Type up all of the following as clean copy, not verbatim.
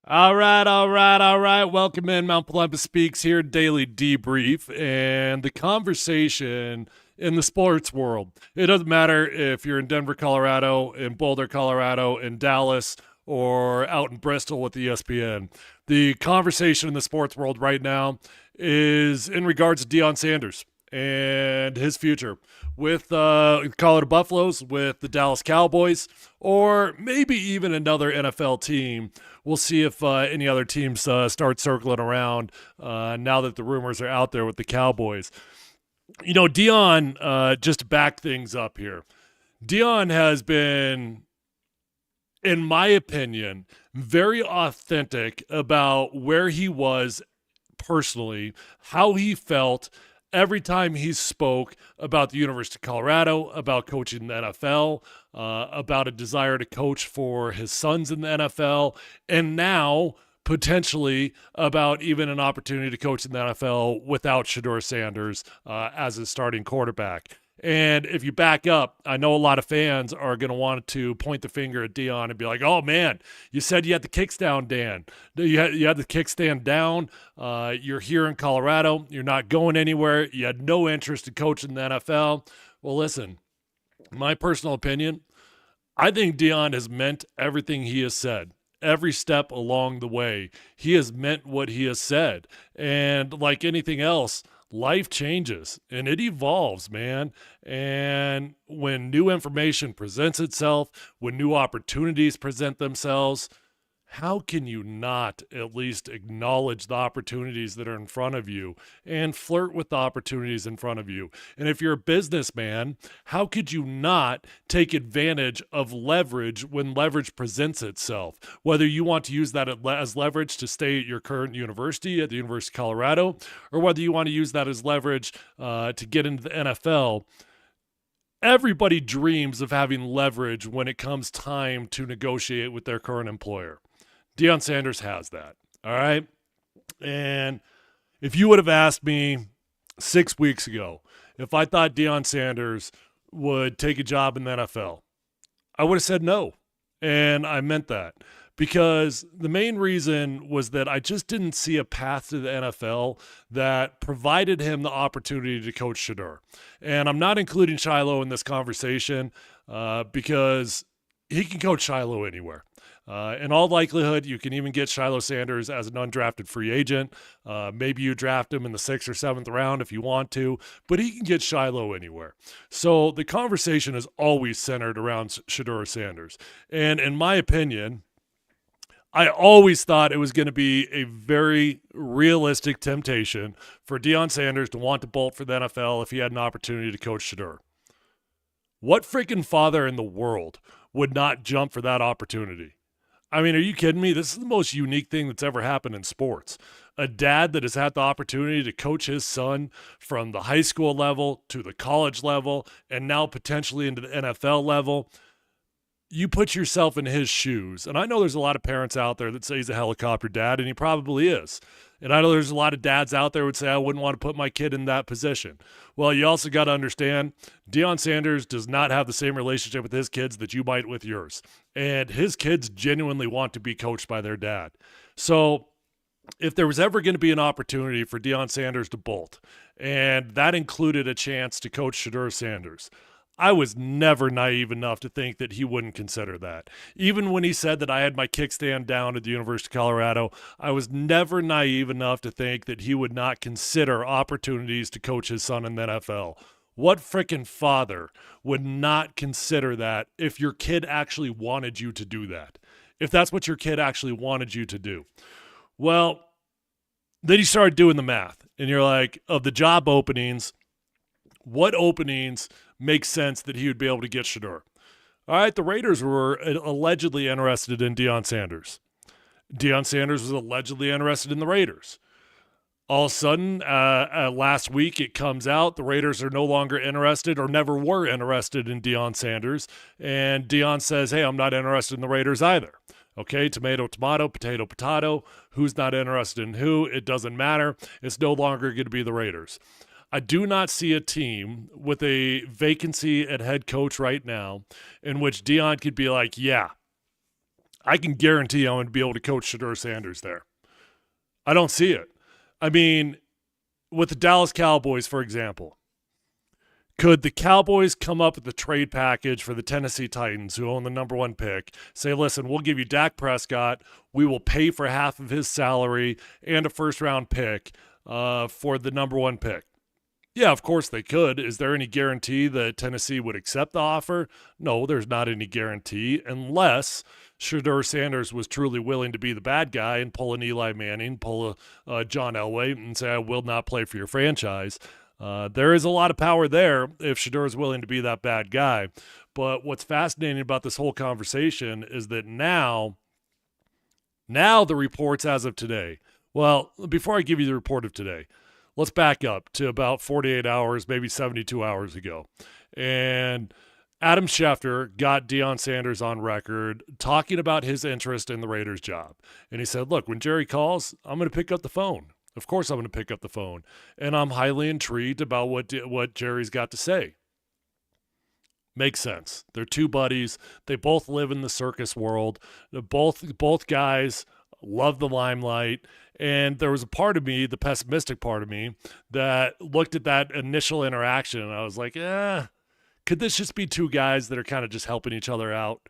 All right, all right, all right. Welcome in. Mount Polumbus Speaks here, daily debrief, and the conversation in the sports world. It doesn't matter if you're in Denver, Colorado, in Boulder, Colorado, in Dallas, or out in Bristol with ESPN. The conversation in the sports world right now is in regards to Deion Sanders and his future with Colorado Buffaloes, with the Dallas Cowboys, or maybe even another NFL team. We'll see if any other teams start circling around now that the rumors are out there with the Cowboys. You know, Deion, just to back things up here, Deion has been, in my opinion, very authentic about where he was personally, how he felt every time he spoke about the University of Colorado, about coaching the NFL, about a desire to coach for his sons in the NFL, and now potentially about even an opportunity to coach in the NFL without Shedeur Sanders as his starting quarterback. And if you back up, I know a lot of fans are going to want to point the finger at Deion and be like, oh, man, you said you had the kickstand down. You had the kickstand down. You're here in Colorado. You're not going anywhere. You had no interest in coaching the NFL. Well, listen, my personal opinion, I think Deion has meant everything he has said. Every step along the way, he has meant what he has said. And like anything else, life changes and it evolves, man. And when new information presents itself, when new opportunities present themselves, how can you not at least acknowledge the opportunities that are in front of you and flirt with the opportunities in front of you? And if you're a businessman, how could you not take advantage of leverage when leverage presents itself? Whether you want to use that as leverage to stay at your current university, at the University of Colorado, or whether you want to use that as leverage to get into the NFL. Everybody dreams of having leverage when it comes time to negotiate with their current employer. Deion Sanders has that. All right. And if you would have asked me 6 weeks ago if I thought Deion Sanders would take a job in the NFL, I would have said no. And I meant that because the main reason was that I just didn't see a path to the NFL that provided him the opportunity to coach Shedeur. And I'm not including Shiloh in this conversation because he can coach Shiloh anywhere. In all likelihood, you can even get Shiloh Sanders as an undrafted free agent. Maybe you draft him in the 6th or 7th round if you want to, but he can get Shiloh anywhere. So the conversation is always centered around Shedeur Sanders. And in my opinion, I always thought it was going to be a very realistic temptation for Deion Sanders to want to bolt for the NFL if he had an opportunity to coach Shedeur. What freaking father in the world would not jump for that opportunity? I mean, are you kidding me? This is the most unique thing that's ever happened in sports. A dad that has had the opportunity to coach his son from the high school level to the college level and now potentially into the NFL level. You put yourself in his shoes. And I know there's a lot of parents out there that say he's a helicopter dad, and he probably is. And I know there's a lot of dads out there who would say, I wouldn't want to put my kid in that position. Well, you also got to understand, Deion Sanders does not have the same relationship with his kids that you might with yours. And his kids genuinely want to be coached by their dad. So if there was ever going to be an opportunity for Deion Sanders to bolt, and that included a chance to coach Shedeur Sanders, I was never naive enough to think that he wouldn't consider that. Even when he said that I had my kickstand down at the University of Colorado, I was never naive enough to think that he would not consider opportunities to coach his son in the NFL. What frickin' father would not consider that if your kid actually wanted you to do that? If that's what your kid actually wanted you to do. Well, then you started doing the math, and you're like, of the job openings, what openings make sense that he would be able to get Shedeur? All right, the Raiders were allegedly interested in Deion Sanders. Deion Sanders was allegedly interested in the Raiders. All of a sudden, last week it comes out the Raiders are no longer interested or never were interested in Deion Sanders. And Deion says, hey, I'm not interested in the Raiders either. Okay, tomato, tomato, potato, potato. Who's not interested in who? It doesn't matter. It's no longer going to be the Raiders. I do not see a team with a vacancy at head coach right now in which Deion could be like, yeah, I can guarantee I'm going to be able to coach Shedeur Sanders there. I don't see it. I mean, with the Dallas Cowboys, for example, could the Cowboys come up with the trade package for the Tennessee Titans, who own the number 1 pick, say, listen, we'll give you Dak Prescott, we will pay for half of his salary and a first-round pick for the number 1 pick? Yeah, of course they could. Is there any guarantee that Tennessee would accept the offer? No, there's not any guarantee unless Shedeur Sanders was truly willing to be the bad guy and pull an Eli Manning, pull a John Elway and say, I will not play for your franchise. There is a lot of power there if Shedeur is willing to be that bad guy. But what's fascinating about this whole conversation is that now the reports as of today, well, before I give you the report of today, let's back up to about 48 hours, maybe 72 hours ago. And Adam Schefter got Deion Sanders on record talking about his interest in the Raiders job. And he said, look, when Jerry calls, I'm going to pick up the phone. Of course I'm going to pick up the phone. And I'm highly intrigued about what Jerry's got to say. Makes sense. They're two buddies. They both live in the circus world. Both guys love the limelight. And there was a part of me, the pessimistic part of me, that looked at that initial interaction and I was like, could this just be two guys that are kind of just helping each other out?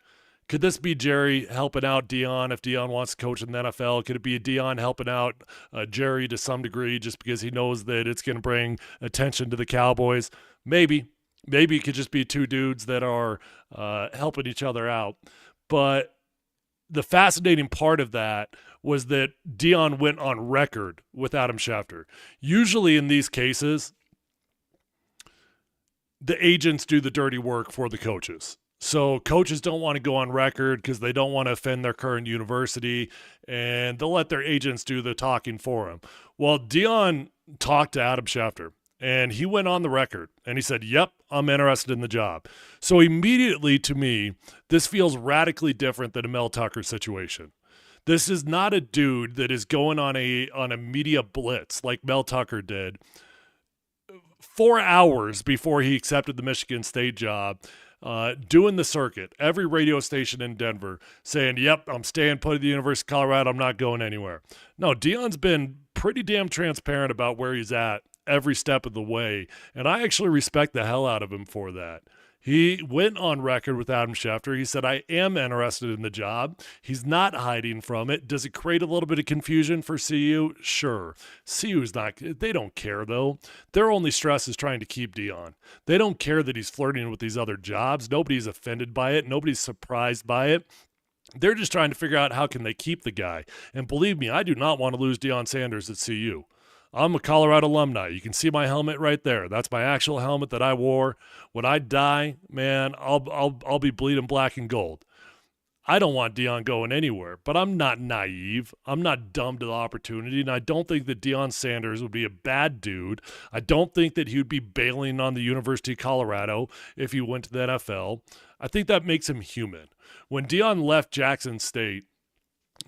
Could this be Jerry helping out Deion if Deion wants to coach in the NFL? Could it be Deion helping out Jerry to some degree just because he knows that it's going to bring attention to the Cowboys? Maybe. Maybe it could just be two dudes that are helping each other out. But the fascinating part of that was that Deion went on record with Adam Schefter. Usually in these cases, the agents do the dirty work for the coaches. So coaches don't want to go on record because they don't want to offend their current university, and they'll let their agents do the talking for them. Well, Deion talked to Adam Schefter, and he went on the record, and he said, yep, I'm interested in the job. So immediately to me, this feels radically different than a Mel Tucker situation. This is not a dude that is going on a media blitz like Mel Tucker did 4 hours before he accepted the Michigan State job, doing the circuit, every radio station in Denver, saying, yep, I'm staying put at the University of Colorado, I'm not going anywhere. No, Deion's been pretty damn transparent about where he's at every step of the way, and I actually respect the hell out of him for that. He went on record with Adam Schefter. He said, I am interested in the job. He's not hiding from it. Does it create a little bit of confusion for CU? Sure. CU's not. They don't care, though. Their only stress is trying to keep Deion. They don't care that he's flirting with these other jobs. Nobody's offended by it. Nobody's surprised by it. They're just trying to figure out how can they keep the guy. And believe me, I do not want to lose Deion Sanders at CU. I'm a Colorado alumni. You can see my helmet right there. That's my actual helmet that I wore. When I die, man, I'll be bleeding black and gold. I don't want Deion going anywhere, but I'm not naive. I'm not dumb to the opportunity, and I don't think that Deion Sanders would be a bad dude. I don't think that he would be bailing on the University of Colorado if he went to the NFL. I think that makes him human. When Deion left Jackson State,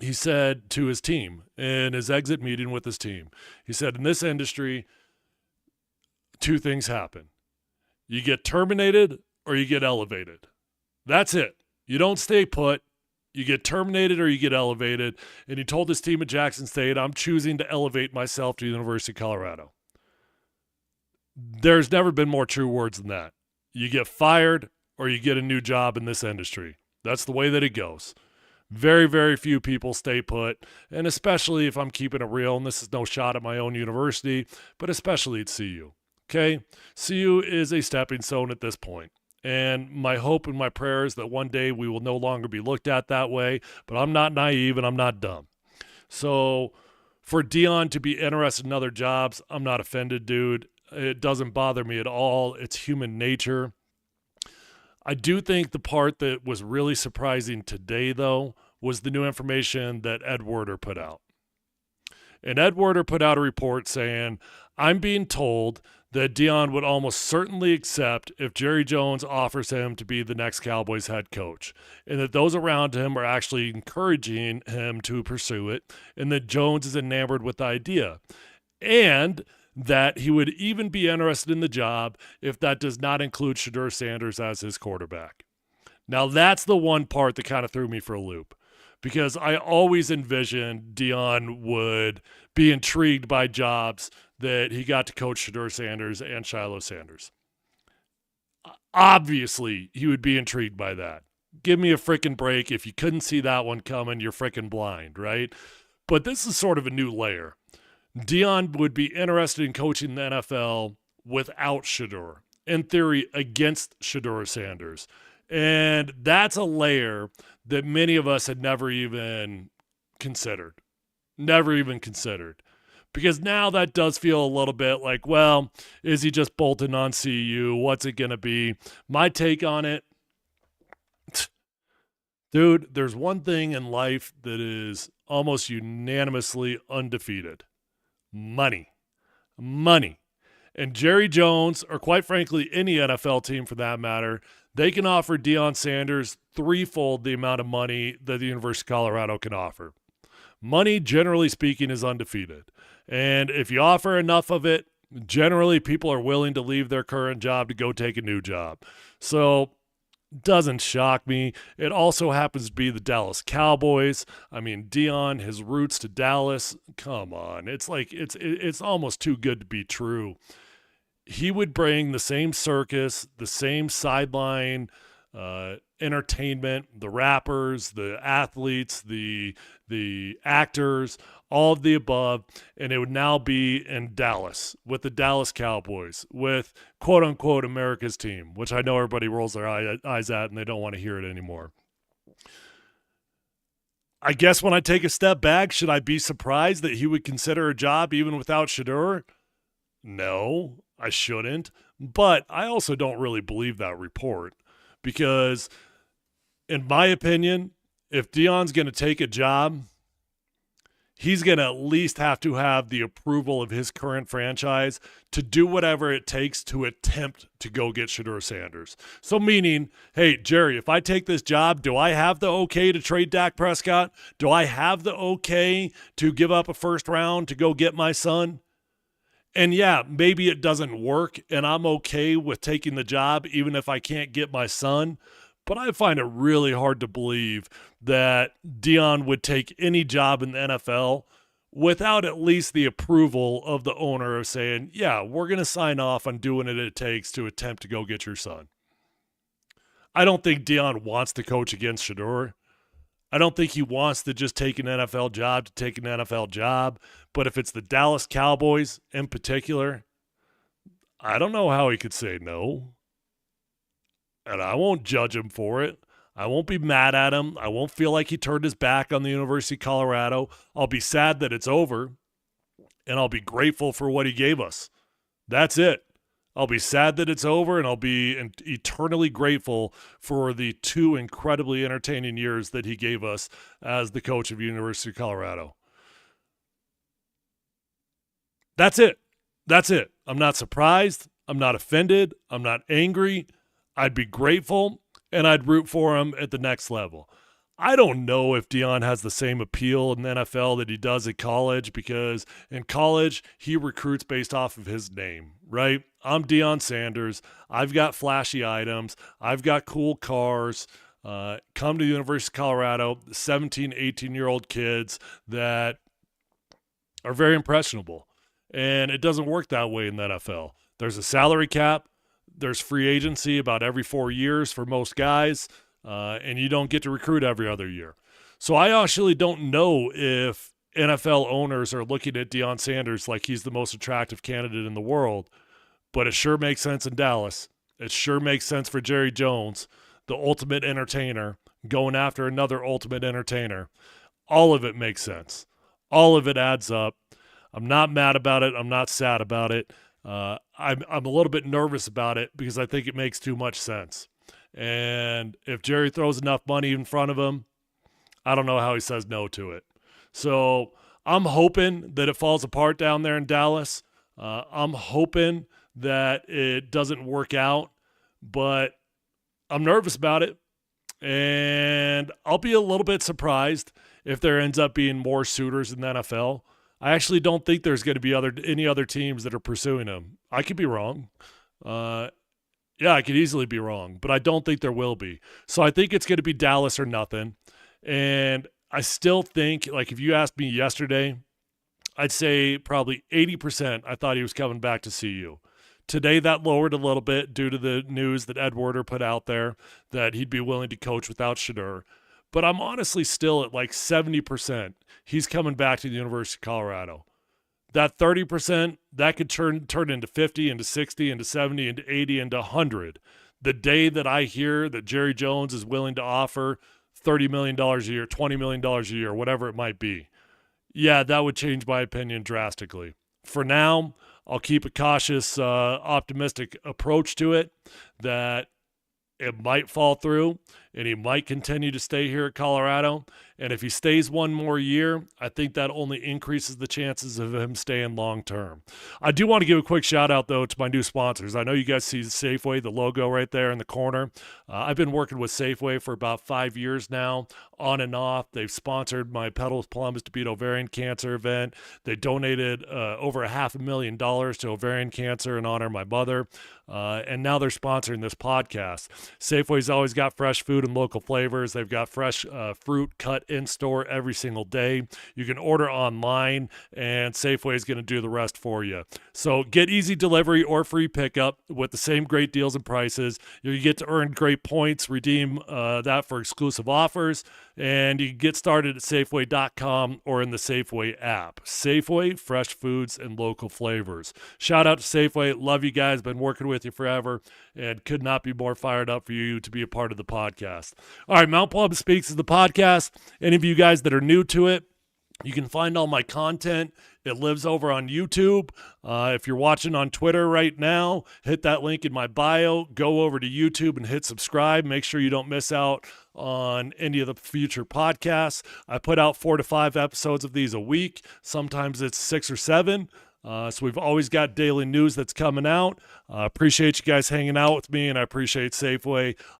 he said to his team in his exit meeting with his team, he said, in this industry, two things happen. You get terminated or you get elevated. That's it. You don't stay put. You get terminated or you get elevated. And he told his team at Jackson State, I'm choosing to elevate myself to the University of Colorado. There's never been more true words than that. You get fired or you get a new job in this industry. That's the way that it goes. Very, very few people stay put, and especially if I'm keeping it real, and this is no shot at my own university, but especially at CU, okay? CU is a stepping stone at this point, and my hope and my prayer is that one day we will no longer be looked at that way, but I'm not naive and I'm not dumb. So for Deion to be interested in other jobs, I'm not offended, dude. It doesn't bother me at all. It's human nature. I do think the part that was really surprising today, though, was the new information that Ed Werder put out. And Ed Werder put out a report saying, I'm being told that Deion would almost certainly accept if Jerry Jones offers him to be the next Cowboys head coach, and that those around him are actually encouraging him to pursue it, and that Jones is enamored with the idea. And that he would even be interested in the job if that does not include Shedeur Sanders as his quarterback. Now, that's the one part that kind of threw me for a loop, because I always envisioned Deion would be intrigued by jobs that he got to coach Shedeur Sanders and Shiloh Sanders. Obviously, he would be intrigued by that. Give me a freaking break. If you couldn't see that one coming, you're freaking blind, right? But this is sort of a new layer. Deion would be interested in coaching the NFL without Shedeur, in theory, against Shedeur Sanders. And that's a layer that many of us had never even considered. Never even considered. Because now that does feel a little bit like, well, is he just bolting on CU? What's it going to be? My take on it, dude, there's one thing in life that is almost unanimously undefeated. Money. Money. And Jerry Jones, or quite frankly, any NFL team for that matter, they can offer Deion Sanders threefold the amount of money that the University of Colorado can offer. Money, generally speaking, is undefeated. And if you offer enough of it, generally people are willing to leave their current job to go take a new job. So doesn't shock me. It also happens to be the Dallas Cowboys. I mean, Deion, his roots to Dallas, come on. It's like it's almost too good to be true. He would bring the same circus, the same sideline entertainment, the rappers, the athletes, the actors, all of the above, and it would now be in Dallas with the Dallas Cowboys, with quote-unquote America's team, which I know everybody rolls their eyes at and they don't want to hear it anymore. I guess when I take a step back, should I be surprised that he would consider a job even without Shedeur? No, I shouldn't. But I also don't really believe that report because, in my opinion, if Deion's going to take a job, he's going to at least have to have the approval of his current franchise to do whatever it takes to attempt to go get Shedeur Sanders. So meaning, hey, Jerry, if I take this job, do I have the okay to trade Dak Prescott? Do I have the okay to give up a first round to go get my son? And yeah, maybe it doesn't work and I'm okay with taking the job even if I can't get my son. But I find it really hard to believe that Deion would take any job in the NFL without at least the approval of the owner of saying, yeah, we're going to sign off on doing what it takes to attempt to go get your son. I don't think Deion wants to coach against Shedeur. I don't think he wants to just take an NFL job to take an NFL job. But if it's the Dallas Cowboys in particular, I don't know how he could say no. And I won't judge him for it. I won't be mad at him. I won't feel like he turned his back on the University of Colorado. I'll be sad that it's over, and I'll be grateful for what he gave us. That's it. I'll be sad that it's over, and I'll be eternally grateful for the 2 incredibly entertaining years that he gave us as the coach of University of Colorado. That's it. That's it. I'm not surprised. I'm not offended. I'm not angry. I'd be grateful, and I'd root for him at the next level. I don't know if Deion has the same appeal in the NFL that he does at college because in college, he recruits based off of his name, right? I'm Deion Sanders. I've got flashy items. I've got cool cars. Come to the University of Colorado, 17, 18-year-old kids that are very impressionable. And it doesn't work that way in the NFL. There's a salary cap. There's free agency about every 4 years for most guys, and you don't get to recruit every other year. So I actually don't know if NFL owners are looking at Deion Sanders like he's the most attractive candidate in the world, but it sure makes sense in Dallas. It sure makes sense for Jerry Jones, the ultimate entertainer, going after another ultimate entertainer. All of it makes sense. All of it adds up. I'm not mad about it. I'm not sad about it. I'm a little bit nervous about it because I think it makes too much sense. And if Jerry throws enough money in front of him, I don't know how he says no to it. So I'm hoping that it falls apart down there in Dallas. I'm hoping that it doesn't work out, but I'm nervous about it. And I'll be a little bit surprised if there ends up being more suitors in the NFL. I actually don't think there's going to be any other teams that are pursuing him. I could be wrong. Yeah, I could easily be wrong, but I don't think there will be. So I think it's going to be Dallas or nothing. And I still think, like, if you asked me yesterday, I'd say probably 80% I thought he was coming back to CU. Today, that lowered a little bit due to the news that Ed Werder put out there that he'd be willing to coach without Shedeur. But I'm honestly still at like 70% he's coming back to the University of Colorado. That 30%, that could turn into 50, into 60, into 70, into 80, into 100. The day that I hear that Jerry Jones is willing to offer $30 million a year, $20 million a year, whatever it might be, yeah, that would change my opinion drastically. For now, I'll keep a cautious, optimistic approach to it that it might fall through and he might continue to stay here at Colorado. And if he stays one more year, I think that only increases the chances of him staying long term. I do want to give a quick shout out, though, to my new sponsors. I know you guys see Safeway, the logo right there in the corner. I've been working with Safeway for about 5 years now, on and off. They've sponsored my Petals Columbus to Beat Ovarian Cancer event. They donated over $500,000 to ovarian cancer in honor of my mother. And now they're sponsoring this podcast. Safeway's always got fresh food and local flavors. They've got fresh fruit cut in store every single day. You can order online, and Safeway is going to do the rest for you. So get easy delivery or free pickup with the same great deals and prices. You get to earn great points, redeem that for exclusive offers, and you can get started at Safeway.com or in the Safeway app. Safeway, fresh foods and local flavors. Shout out to Safeway. Love you guys. Been working with you forever and could not be more fired up for you to be a part of the podcast. All right, Mount Polumbus Speaks is the podcast. Any of you guys that are new to it, you can find all my content. It lives over on YouTube. If you're watching on Twitter right now, hit that link in my bio. Go over to YouTube and hit subscribe. Make sure you don't miss out on any of the future podcasts. I put out 4 to 5 episodes of these a week. Sometimes it's 6 or 7. So we've always got daily news that's coming out. Appreciate you guys hanging out with me, and I appreciate Safeway.